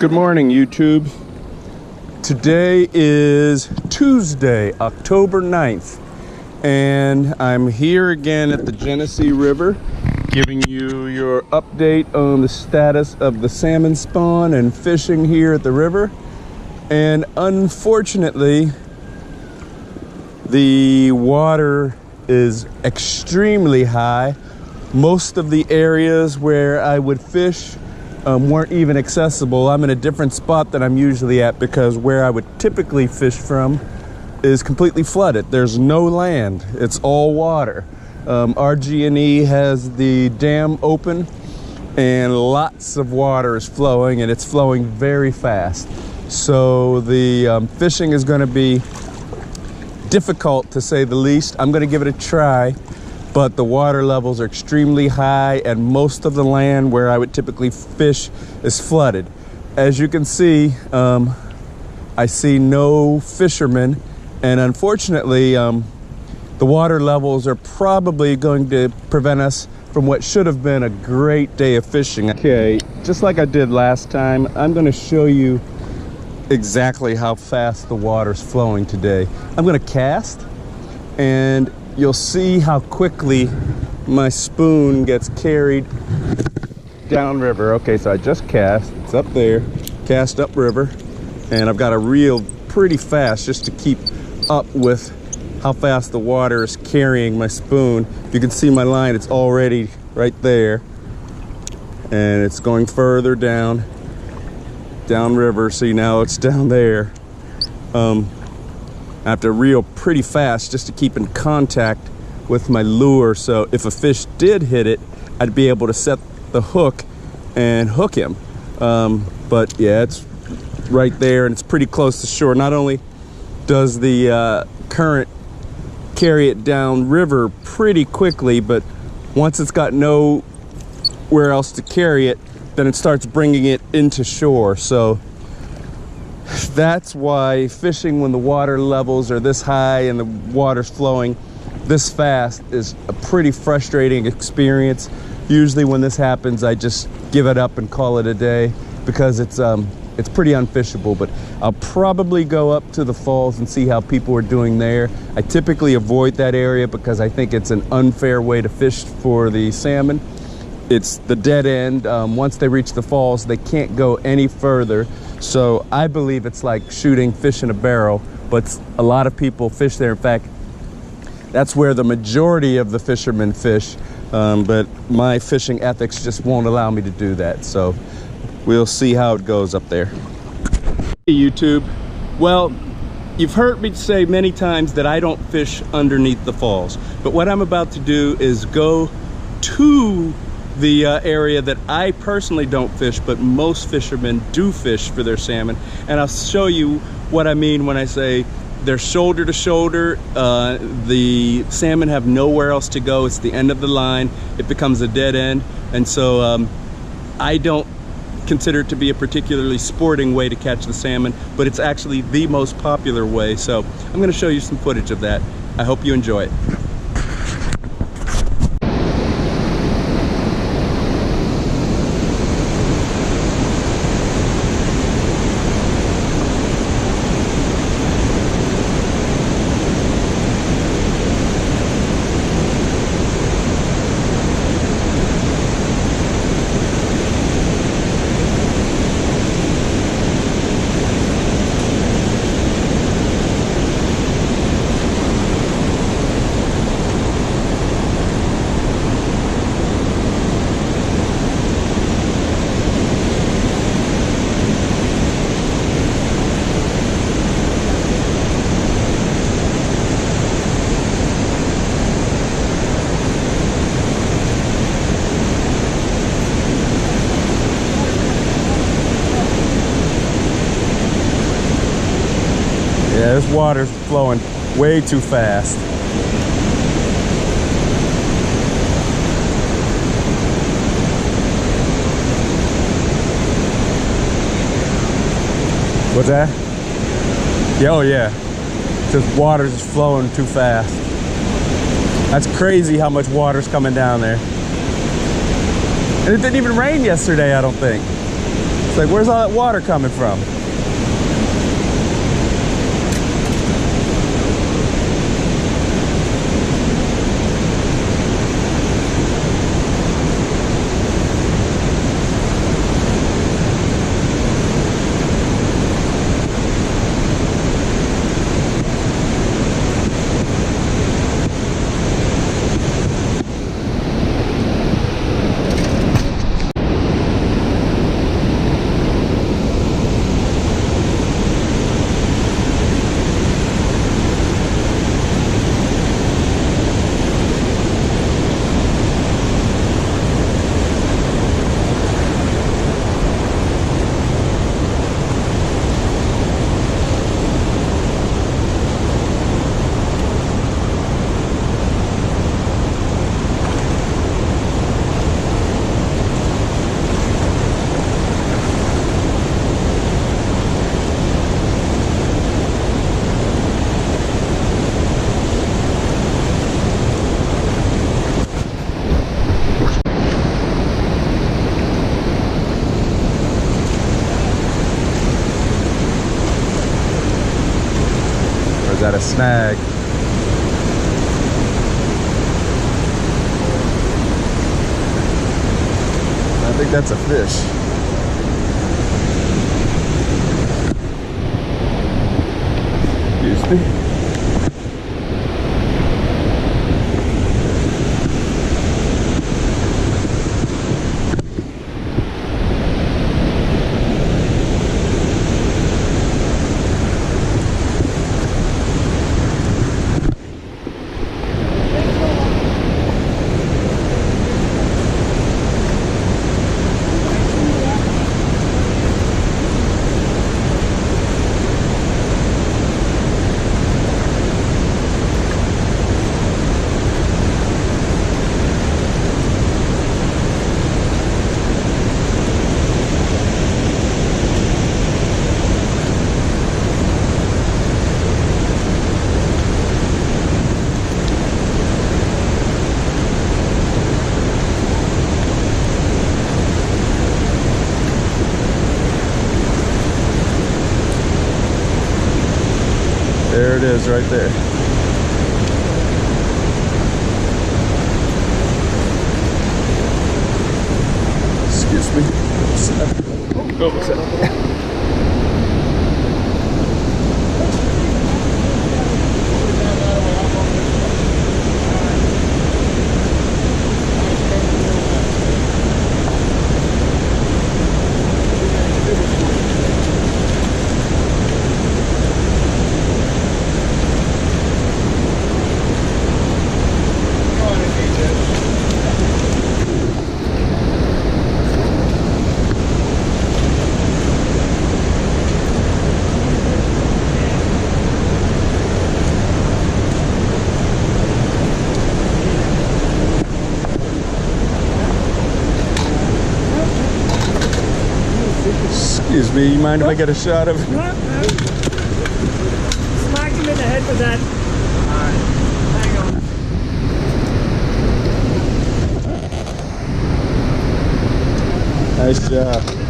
Good morning, YouTube. Today is Tuesday, October 9th, and I'm here again at the Genesee River, giving you your update on the status of the salmon spawn and fishing here at the river. And unfortunately, the water is extremely high. Most of the areas where I would fish weren't even accessible. I'm in a different spot than I'm usually at because where I would typically fish from is completely flooded. There's no land, it's all water. RG&E has the dam open and lots of water is flowing, and it's flowing very fast. So the fishing is going to be difficult, to say the least. I'm going to give it a try, but the water levels are extremely high and most of the land where I would typically fish is flooded. As you can see, I see no fishermen, and unfortunately the water levels are probably going to prevent us from what should have been a great day of fishing. Okay, just like I did last time, I'm going to show you exactly how fast the water's flowing today. I'm going to cast, and you'll see how quickly my spoon gets carried downriver. Okay, so I just cast, it's up there, cast upriver, and I've got to reel pretty fast just to keep up with how fast the water is carrying my spoon. You can see my line, it's already right there, and it's going further downriver. See, now it's down there. I have to reel pretty fast just to keep in contact with my lure, so if a fish did hit it, I'd be able to set the hook and hook him. But yeah, it's right there and it's pretty close to shore. Not only does the current carry it down river pretty quickly, but once it's got nowhere else to carry it, then it starts bringing it into shore. So that's why fishing when the water levels are this high and the water's flowing this fast is a pretty frustrating experience. Usually when this happens, I just give it up and call it a day because it's pretty unfishable. But I'll probably go up to the falls and see how people are doing there. I typically avoid that area because I think it's an unfair way to fish for the salmon. It's the dead end. Once they reach the falls, they can't go any further. So I believe it's like shooting fish in a barrel, but a lot of people fish there. In fact, that's where the majority of the fishermen fish, but my fishing ethics just won't allow me to do that. So we'll see how it goes up there. Hey, YouTube. Well, you've heard me say many times that I don't fish underneath the falls, but what I'm about to do is go to the area that I personally don't fish, but most fishermen do fish for their salmon, and I'll show you what I mean when I say they're shoulder to shoulder. The salmon have nowhere else to go. It's the end of the line. It becomes a dead end, and so I don't consider it to be a particularly sporting way to catch the salmon, but it's actually the most popular way. So I'm going to show you some footage of that. I hope you enjoy it. Yeah, this water's flowing way too fast. What's that? Yeah, oh yeah. Just water's just flowing too fast. That's crazy how much water's coming down there. And it didn't even rain yesterday, I don't think. It's like, where's all that water coming from? Got a snag. I think that's a fish. Excuse me. There it is right there. Excuse me. Oh, what's that? Excuse me, you mind if I get a shot of it? Smack him in the head with that. Alright, hang on. Nice job.